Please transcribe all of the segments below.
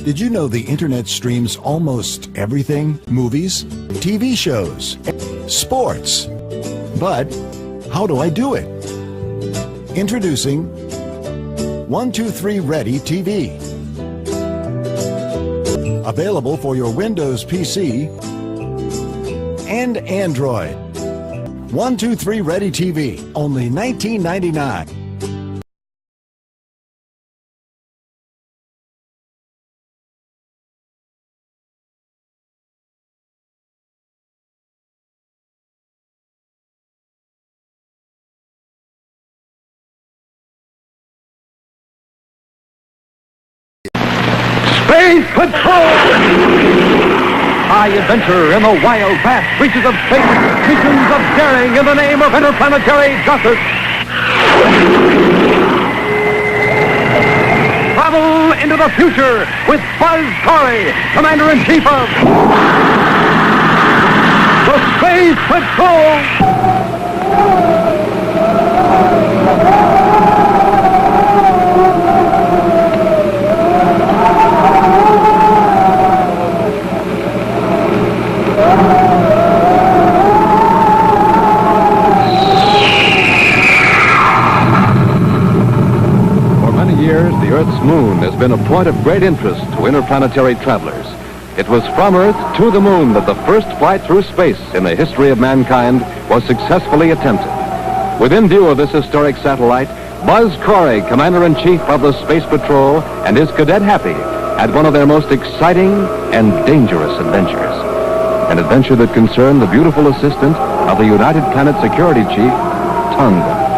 Did you know the internet streams almost everything? Movies, TV shows, sports. But how do I do it? Introducing 123 Ready TV. Available for your Windows PC and Android. 123 Ready TV, only $19.99. Space Patrol! High adventure in the wild, vast reaches of space. Missions of daring in the name of interplanetary justice. Travel into the future with Buzz Corey, Commander-in-Chief of the Space Patrol! The Earth's moon has been a point of great interest to interplanetary travelers. It was from Earth to the moon that the first flight through space in the history of mankind was successfully attempted. Within view of this historic satellite, Buzz Corey, Commander-in-Chief of the Space Patrol, and his cadet Happy had one of their most exciting and dangerous adventures. An adventure that concerned the beautiful assistant of the United Planet Security Chief, Tonga.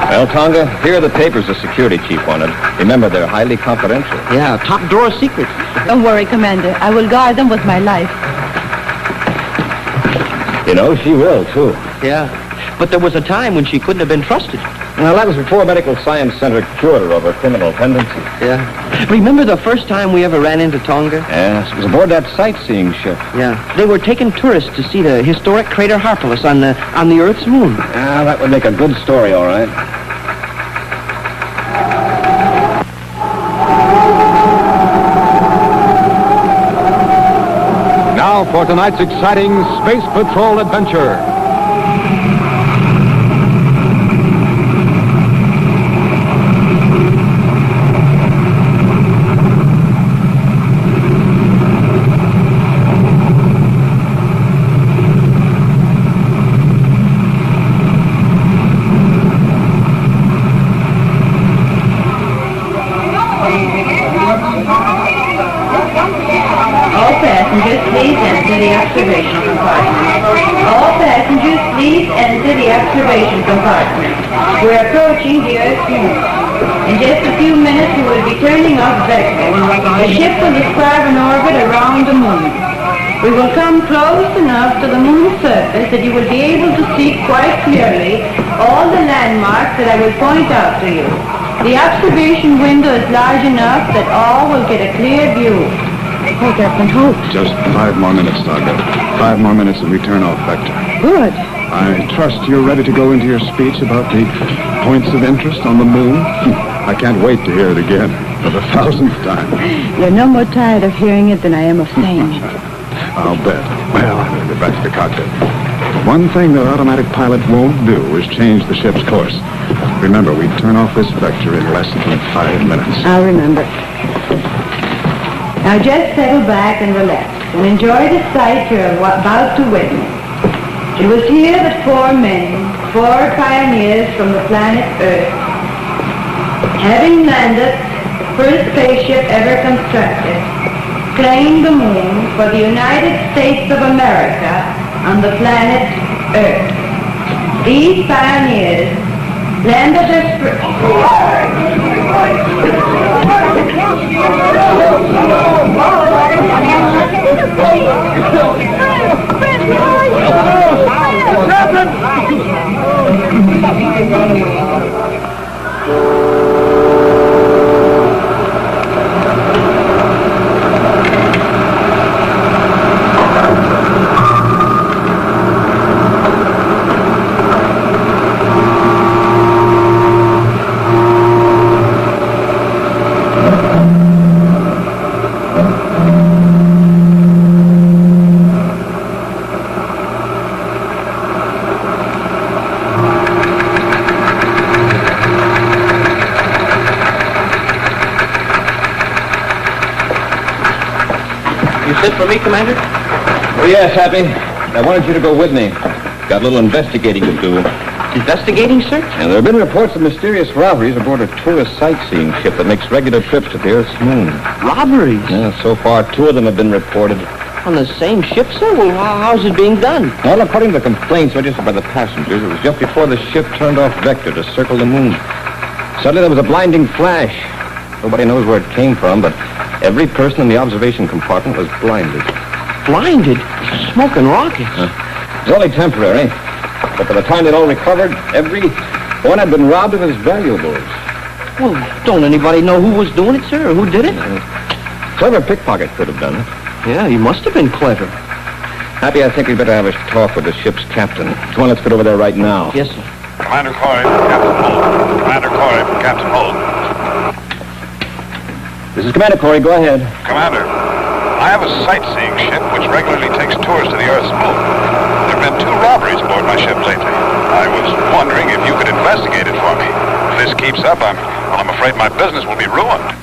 Well, Tonga, here are the papers the security chief wanted. Remember, they're highly confidential. Yeah, top drawer secrets. Don't worry, Commander. I will guard them with my life. You know, she will, too. Yeah, but there was a time when she couldn't have been trusted. Well, that was before Medical Science Center cured her of her criminal tendencies. Yeah. Remember the first time we ever ran into Tonga? Yes, it was aboard that sightseeing ship. Yeah. They were taking tourists to see the historic crater Harpalus on the Earth's moon. Ah, that would make a good story, all right. Now for tonight's exciting Space Patrol adventure. Please enter the observation compartment. All passengers, please enter the observation compartment. We're approaching the Earth's moon. In just a few minutes, we will be turning off vectors. The ship will describe an orbit around the moon. We will come close enough to the moon's surface that you will be able to see quite clearly all the landmarks that I will point out to you. The observation window is large enough that all will get a clear view. Oh, Captain Hope. Just 5 more minutes, Tonga. 5 more minutes and we turn off vector. Good. I trust you're ready to go into your speech about the points of interest on the moon. I can't wait to hear it again for the 1000th time. You're no more tired of hearing it than I am of saying it. I'll bet. Well, I better get back to the cockpit. One thing that automatic pilot won't do is change the ship's course. Remember, we turn off this vector in less than 5 minutes. I'll remember. Now just settle back and relax and enjoy the sight you're about to witness. It was here that 4 men, 4 pioneers from the planet Earth, having landed the first spaceship ever constructed, claimed the moon for the United States of America on the planet Earth. These pioneers landed their You sent for me, Commander? Oh, yes, Happy. I wanted you to go with me. Got a little investigating to do. Investigating, sir? And there have been reports of mysterious robberies aboard a tourist sightseeing ship that makes regular trips to the Earth's moon. Robberies? Yeah, so far, 2 of them have been reported. On the same ship, sir? Well, how's it being done? Well, according to the complaints registered by the passengers, it was just before the ship turned off vector to circle the moon. Suddenly there was a blinding flash. Nobody knows where it came from, but every person in the observation compartment was blinded. Blinded? Smoking rockets? It was only temporary. But by the time they'd all recovered, every one had been robbed of his valuables. Well, don't anybody know who was doing it, sir, or who did it? Clever pickpocket could have done it. Yeah, he must have been clever. Happy, I think we'd better have a talk with the ship's captain. Come on, let's get over there right now. Yes, sir. Commander Corey from Captain Holt. Commander Corey from Captain Holt. This is Commander Corey. Go ahead. Commander, I have a sightseeing ship which regularly takes tours to the Earth's moon. There have been 2 robberies aboard my ship lately. I was wondering if you could investigate it for me. If this keeps up, I'm afraid my business will be ruined.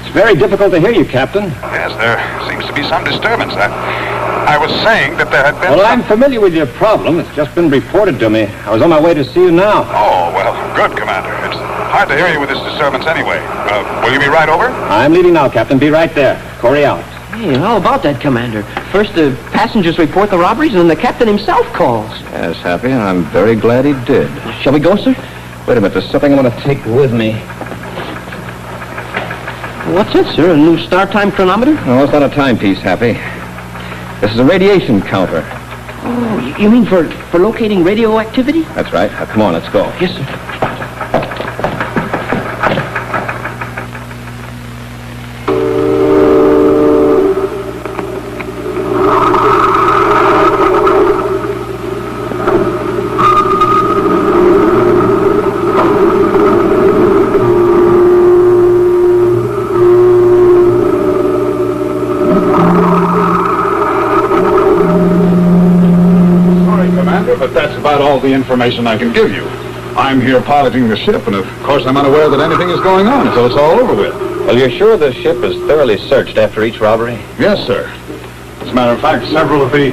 It's very difficult to hear you, Captain. Yes, there seems to be some disturbance. I was saying that there had been... Well, I'm familiar with your problem. It's just been reported to me. I was on my way to see you now. Oh, well, good, Commander. It's hard to hear you with this disturbance anyway. Will you be right over? I'm leaving now, Captain. Be right there. Corey out. Hey, how about that, Commander? First the passengers report the robberies, and then the captain himself calls. Yes, Happy, and I'm very glad he did. Shall we go, sir? Wait a minute. There's something I want to take with me. What's it, sir? A new start time chronometer? No, it's not a timepiece, Happy. This is a radiation counter. Oh, you mean for locating radioactivity? That's right. Now, come on, let's go. Yes, sir. But that's about all the information I can give you. I'm here piloting the ship, and of course I'm unaware that anything is going on until it's all over with. Well, you're sure the ship is thoroughly searched after each robbery? Yes, sir. As a matter of fact, several of the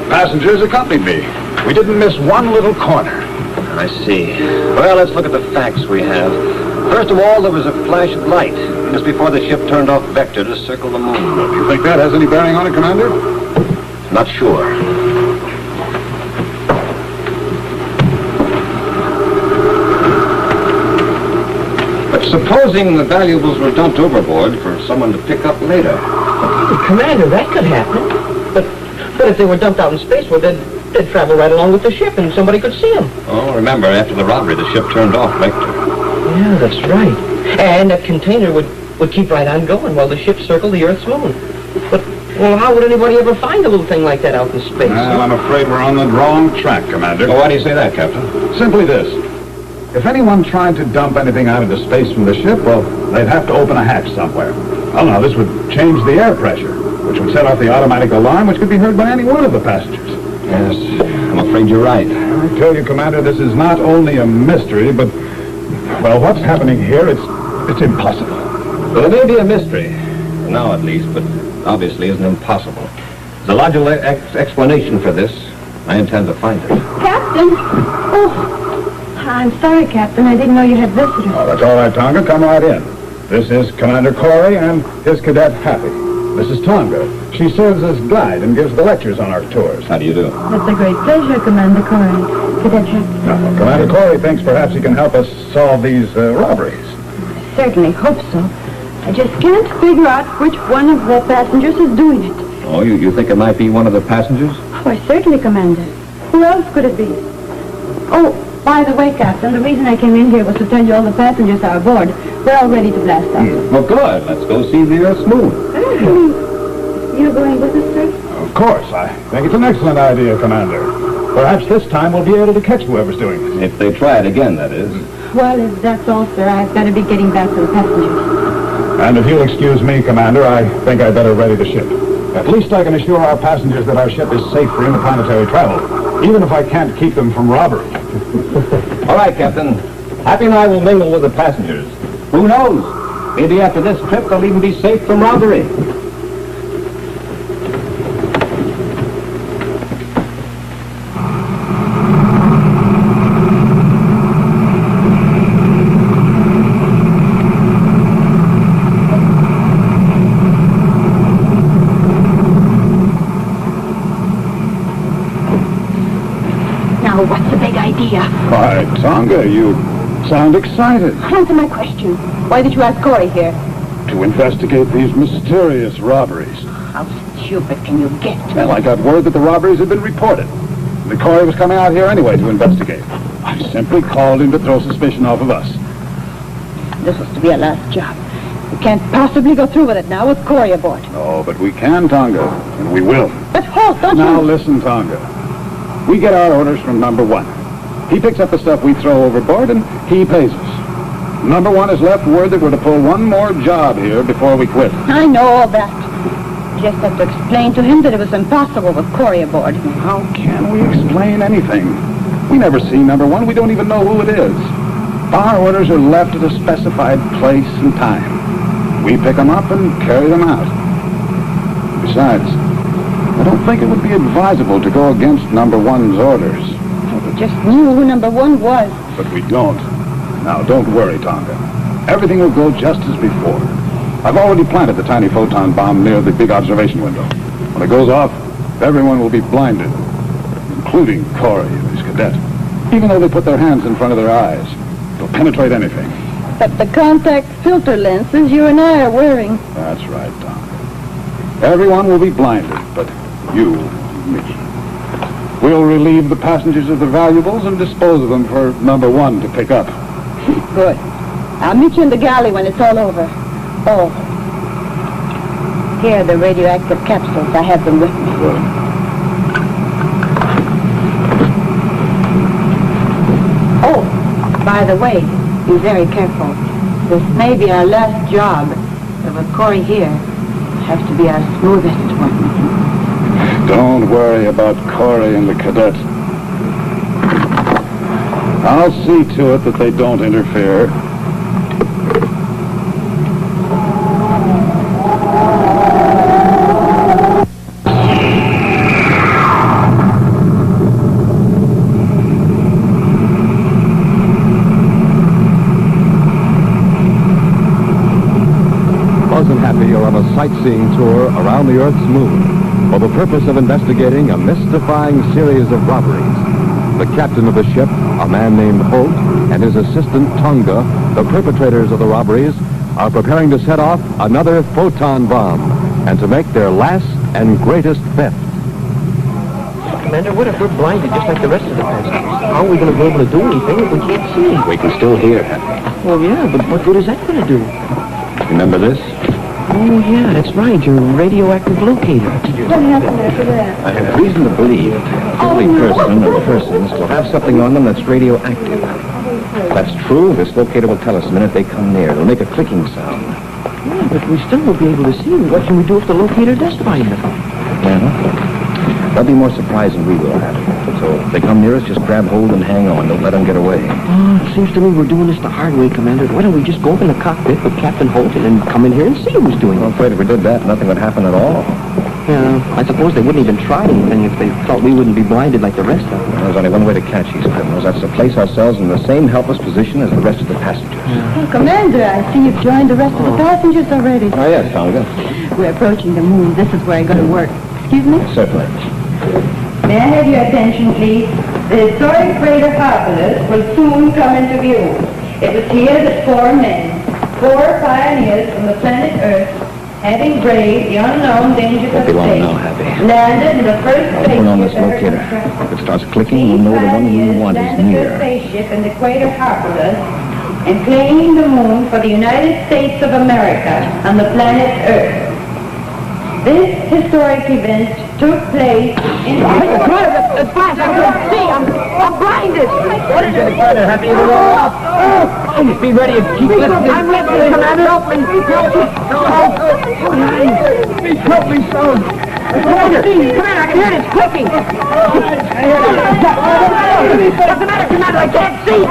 passengers accompanied me. We didn't miss one little corner. I see. Well, let's look at the facts we have. First of all, there was a flash of light just before the ship turned off vector to circle the moon. Do you think that has any bearing on it, Commander? Not sure. Supposing the valuables were dumped overboard for someone to pick up later. Commander, that could happen. But if they were dumped out in space, well, they'd travel right along with the ship and somebody could see them. Oh, remember, after the robbery, the ship turned off vector. Yeah, that's right. And that container would keep right on going while the ship circled the Earth's moon. But, well, how would anybody ever find a little thing like that out in space? Well, I'm afraid we're on the wrong track, Commander. Well, why do you say that, Captain? Simply this. If anyone tried to dump anything out into space from the ship, well, they'd have to open a hatch somewhere. Well, now, this would change the air pressure, which would set off the automatic alarm, which could be heard by any one of the passengers. Yes, I'm afraid you're right. I tell you, Commander, this is not only a mystery, but, well, what's happening here, it's impossible. Well, it may be a mystery, now at least, but obviously isn't impossible. There's a logical explanation for this. I intend to find it. Captain! Oh, I'm sorry, Captain. I didn't know you had visitors. Oh, that's all right, Tonga. Come right in. This is Commander Corey and his cadet, Happy. This is Tonga. She serves as guide and gives the lectures on our tours. How do you do? That's a great pleasure, Commander Corey. Cadet Happy. Now, Commander Corey thinks perhaps he can help us solve these robberies. I certainly hope so. I just can't figure out which one of the passengers is doing it. Oh, you think it might be one of the passengers? Why, certainly, Commander. Who else could it be? Oh, by the way, Captain, the reason I came in here was to tell you all the passengers are aboard. They're all ready to blast off. Well, good. Let's go see the Earth's moon. You're going with us, sir? Of course. I think it's an excellent idea, Commander. Perhaps this time we'll be able to catch whoever's doing it. If they try it again, that is. Well, if that's all, sir, I've got to be getting back to the passengers. And if you'll excuse me, Commander, I think I'd better ready the ship. At least I can assure our passengers that our ship is safe for interplanetary travel, even if I can't keep them from robbery. All right, Captain. Happy and I will mingle with the passengers. Who knows? Maybe after this trip they'll even be safe from robbery. here. Why, Tonga, you sound excited. Answer my question. Why did you ask Corey here? To investigate these mysterious robberies. How stupid can you get? Well, I got word that the robberies had been reported. The Corey was coming out here anyway to investigate. I simply called him to throw suspicion off of us. This was to be our last job. We can't possibly go through with it now with Corey aboard. Oh, but we can, Tonga, and we will. But halt, don't Now you... listen, Tonga. We get our orders from number one. He picks up the stuff we throw overboard, and he pays us. Number one has left word that we're to pull one more job here before we quit. I know all that. Just have to explain to him that it was impossible with Corey aboard. How can we explain anything? We never see number one. We don't even know who it is. Our orders are left at a specified place and time. We pick them up and carry them out. Besides, I don't think it would be advisable to go against number one's orders. We just knew who number one was. But we don't. Now, don't worry, Tonga. Everything will go just as before. I've already planted the tiny photon bomb near the big observation window. When it goes off, everyone will be blinded, including Corey and his cadet. Even though they put their hands in front of their eyes, they'll penetrate anything. But the contact filter lenses you and I are wearing. That's right, Tonga. Everyone will be blinded, but you and me. We'll relieve the passengers of the valuables and dispose of them for number one to pick up. Good. I'll meet you in the galley when it's all over. Oh. Here are the radioactive capsules. I have them with me. Good. Oh, by the way, be very careful. This may be our last job, but with Corey here, it'll have to be our smoothest one. Don't worry about Corey and the cadet. I'll see to it that they don't interfere. Buzz and Happy are on a sightseeing tour around the Earth's moon for the purpose of investigating a mystifying series of robberies. The captain of the ship, a man named Holt, and his assistant Tonga, the perpetrators of the robberies, are preparing to set off another photon bomb and to make their last and greatest theft. Commander, what if we're blinded just like the rest of the passengers? How are we going to be able to do anything if we can't see? We can still hear, Happy. Well, yeah, but what good is that going to do? Remember this? Oh, yeah, that's right, your radioactive locator. What happened after that? I have reason to believe every person or persons will have something on them that's radioactive. If that's true, this locator will tell us the minute they come near. It'll make a clicking sound. Yeah, but we still won't be able to see them. What can we do if the locator does find them? Yeah. They'll be more surprised than we will, Happy. So if they come near us, just grab hold and hang on. Don't let them get away. Oh, it seems to me we're doing this the hard way, Commander. Why don't we just go up in the cockpit with Captain Holt and then come in here and see who's doing I'm it? afraid if we did that, nothing would happen at all. Yeah, I suppose they wouldn't even try anything if they thought we wouldn't be blinded like the rest of them. There's only one way to catch these criminals. That's to place ourselves in the same helpless position as the rest of the passengers. Oh, Commander, I see you've joined the rest of the passengers already. Oh, yes, Tonga. We're approaching the moon. This is where I'm going to work. Excuse me? Certainly. May I have your attention, please? The historic crater Harpalus will soon come into view. It was here that four pioneers from the planet Earth, having braved the unknown dangers of Won't be long space, now, Happy. landed in the first I'll turn on this spaceship ever locator. constructed. If it starts clicking, we'll know the one we want is Landed their near. spaceship in the crater Harpalus and claiming the moon for the United States of America on the planet Earth. This historic event took place in... The flash, I can't see. I'm blinded. What is it? Happy to roll up. Oh, be ready to keep listening. I'm listening, Commander. Help me. Help me, son. Commander, I can hear this clicking. What's the matter, Commander? I can't see.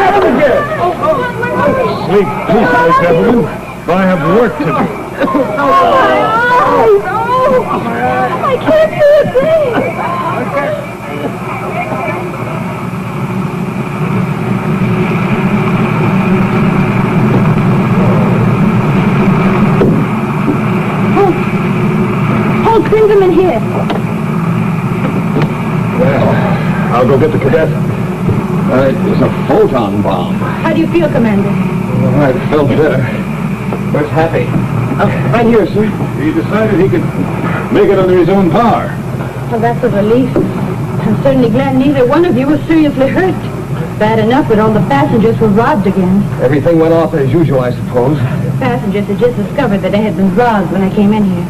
Sleep peacefully, gentlemen. I have work to do. I can't see a thing. Hold, bring them in here. Well, I'll go get the cadet. It was a photon bomb. How do you feel, Commander? Oh, I felt better. Where's Happy? Right here, sir. He decided he could make it under his own power. Well, that's a relief. I'm certainly glad neither one of you was seriously hurt. Bad enough that all the passengers were robbed again. Everything went off as usual, I suppose. The passengers had just discovered that they had been robbed when I came in here.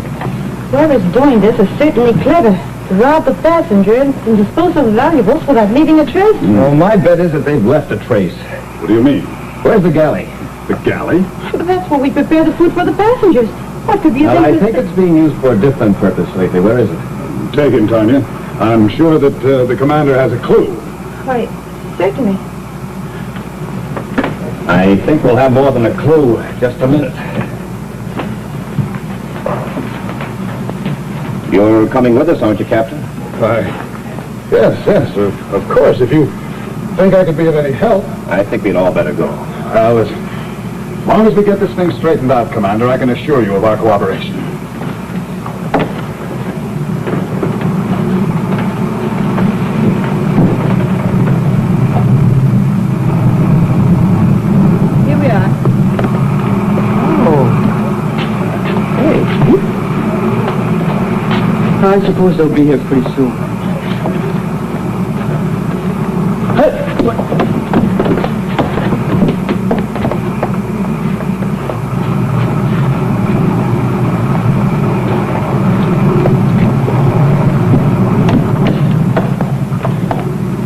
Whoever's doing this is certainly clever. To rob the passenger and dispose of the valuables without leaving a trace. Well, my bet is that they've left a trace. What do you mean? Where's the galley? The galley? But that's where we prepare the food for the passengers. What could be a I think it's being used for a different purpose lately. Where is it? Take him, Tanya. I'm sure that the commander has a clue. Why, certainly. I think we'll have more than a clue. Just a minute. You're coming with us, aren't you, Captain? Yes, of course. If you think I could be of any help. I think we'd all better go. Well, as long as we get this thing straightened out, Commander, I can assure you of our cooperation. Here we are. I suppose they'll be here pretty soon.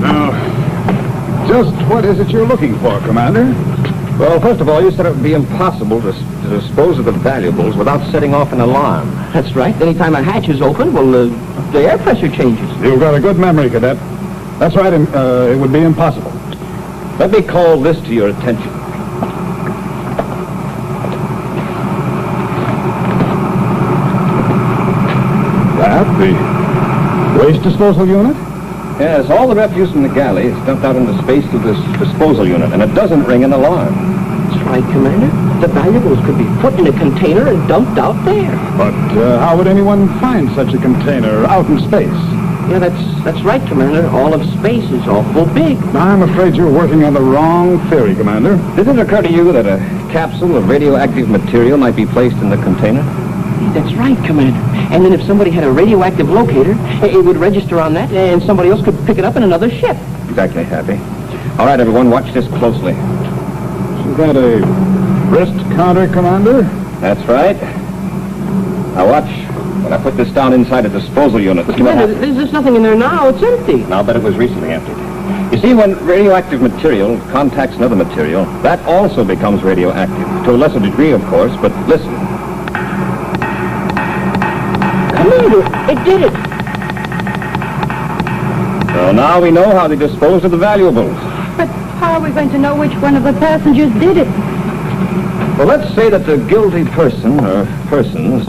Now, just what is it you're looking for, Commander? Well, first of all, you said it would be impossible to dispose of the valuables without setting off an alarm. That's right. Anytime a hatch is open, well, the air pressure changes. You've got a good memory, Cadet. That's right, it would be impossible. Let me call this to your attention. That, the waste disposal unit? Yes, all the refuse from the galley is dumped out into space through this disposal unit, and it doesn't ring an alarm. That's right, Commander. The valuables could be put in a container and dumped out there. But how would anyone find such a container out in space? Yeah, that's right, Commander. All of space is awful big. I'm afraid you're working on the wrong theory, Commander. Did it occur to you that a capsule of radioactive material might be placed in the container? That's right, Commander. And then if somebody had a radioactive locator, it would register on that, and somebody else could pick it up in another ship. Exactly, Happy. All right, everyone, watch this closely. Isn't that a wrist counter, Commander? That's right. Now watch. When I put this down inside a disposal unit, But Commander, there's nothing in there now. It's empty. I'll bet it was recently emptied. You see, when radioactive material contacts another material, that also becomes radioactive. To a lesser degree, of course, but listen. Commander, it did it. So now we know how they disposed of the valuables. But how are we going to know which one of the passengers did it? Well, let's say that the guilty person, or persons,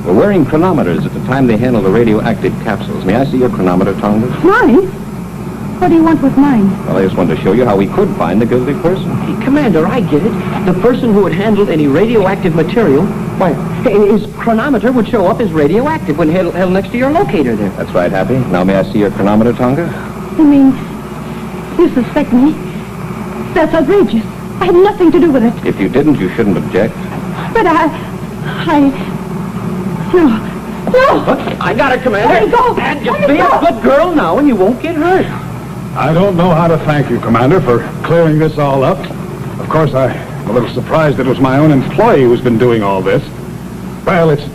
were wearing chronometers at the time they handled the radioactive capsules. May I see your chronometer, Tonga? Mine? What do you want with mine? Well, I just wanted to show you how we could find the guilty person. Hey, Commander, I get it. The person who had handled any radioactive material, why, his chronometer would show up as radioactive when held next to your locator there. That's right, Happy. Now may I see your chronometer, Tonga? You mean, you suspect me? That's outrageous. I had nothing to do with it. If you didn't, you shouldn't object. But No. But I got it, Commander. Let me go. And just Let me be a go. good girl now and you won't get hurt. I don't know how to thank you, Commander, for clearing this all up. Of course, I'm a little surprised that it was my own employee who's been doing all this. Well, it's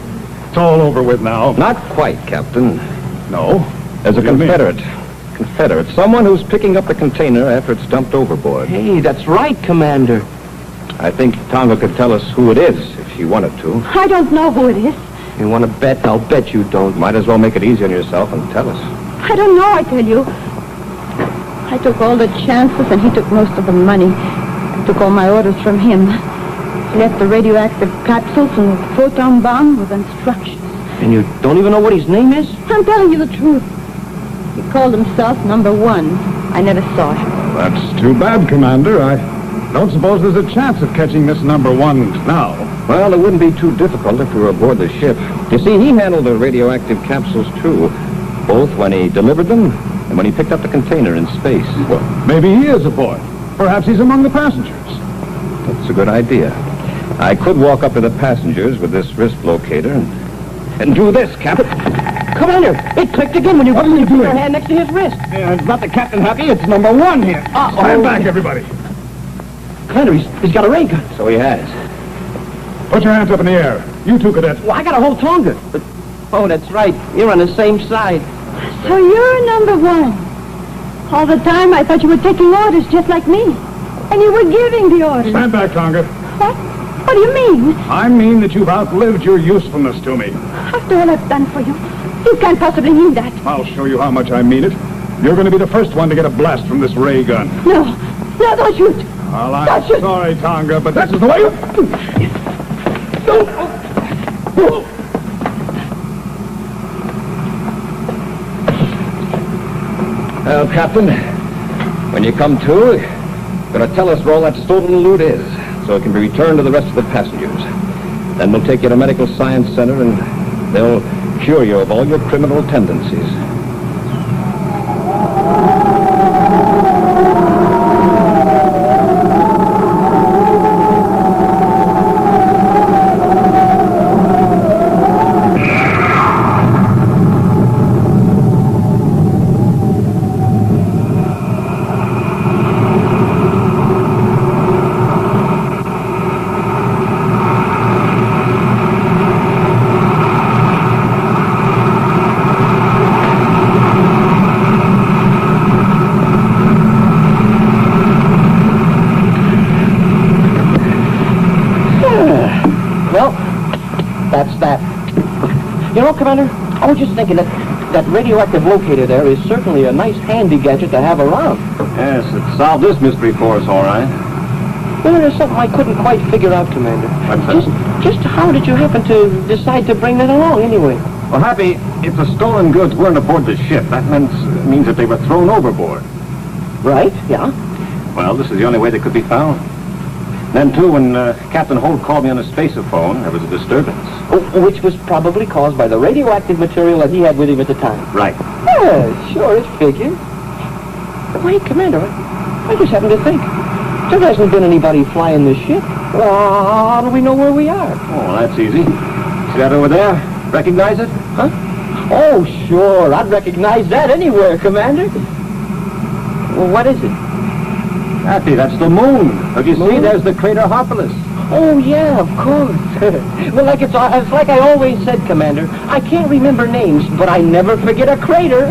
all over with now. Not quite, Captain. No? There's a What do you mean? Confederate. Someone who's picking up the container after it's dumped overboard. Hey, that's right, Commander. I think Tonga could tell us who it is if she wanted to. I don't know who it is. You want to bet? I'll bet you don't. Might as well make it easy on yourself and tell us. I don't know, I tell you. I took all the chances and he took most of the money. I took all my orders from him. He left the radioactive capsules and the photon bomb with instructions. And you don't even know what his name is? I'm telling you the truth. He called himself number 1. I never saw him. That's too bad, Commander. I don't suppose there's a chance of catching this number 1 now. Well, it wouldn't be too difficult if we were aboard the ship. You see, he handled the radioactive capsules, too, both when he delivered them And when he picked up the container in space. Well, maybe he is aboard. Perhaps he's among the passengers. That's a good idea. I could walk up to the passengers with this wrist locator and do this, Captain. Commander, it clicked again when you put your hand next to his wrist. Yeah, it's not the captain happy, it's number one here. Stand back, everybody. Commander, he's got a ray gun. So he has. Put your hands up in the air. You two cadets. Well, I got a whole Tonga. But, oh, that's right. You're on the same side. So you're number one. All the time I thought you were taking orders just like me. And you were giving the orders. Stand back, Tonga. What? What do you mean? I mean that you've outlived your usefulness to me. After all I've done for you, you can't possibly mean that. I'll show you how much I mean it. You're going to be the first one to get a blast from this ray gun. No, don't shoot. Well, I'm sorry, Tonga, but this is the way you... Well, Captain, when you come to, you're going to tell us where all that stolen loot is, so it can be returned to the rest of the passengers. Then we'll take you to Medical Science Center, and they'll cure you of all your criminal tendencies. That's that. You know, Commander, I was just thinking that radioactive locator there is certainly a nice handy gadget to have around. Yes, it solved this mystery for us, all right. Well, there's something I couldn't quite figure out, Commander. What's that? Just how did you happen to decide to bring that along, anyway? Well, Happy, if the stolen goods weren't aboard the ship, that means that they were thrown overboard. Right, yeah. Well, this is the only way they could be found. Then, too, when Captain Holt called me on the spaceophone, there was a disturbance. Which was probably caused by the radioactive material that he had with him at the time. Right. Yeah, sure, it figures. Wait, Commander, I just happened to think. There hasn't been anybody flying this ship. Well, how do we know where we are? Oh, that's easy. See that over there? Recognize it? Huh? Oh, sure. I'd recognize that anywhere, Commander. Well, what is it? Happy, that's the moon. Don't you see? There's the crater Harpalus. Oh, yeah, of course. Well, it's like I always said, Commander. I can't remember names, but I never forget a crater.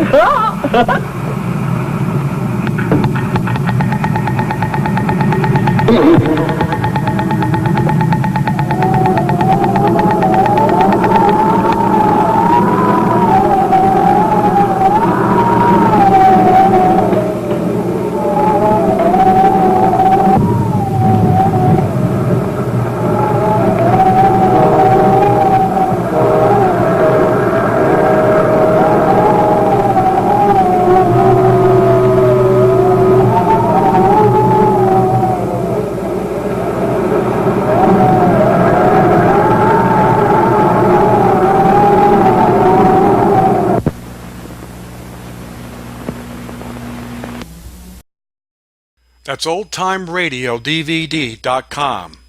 That's oldtimeradiodvd.com.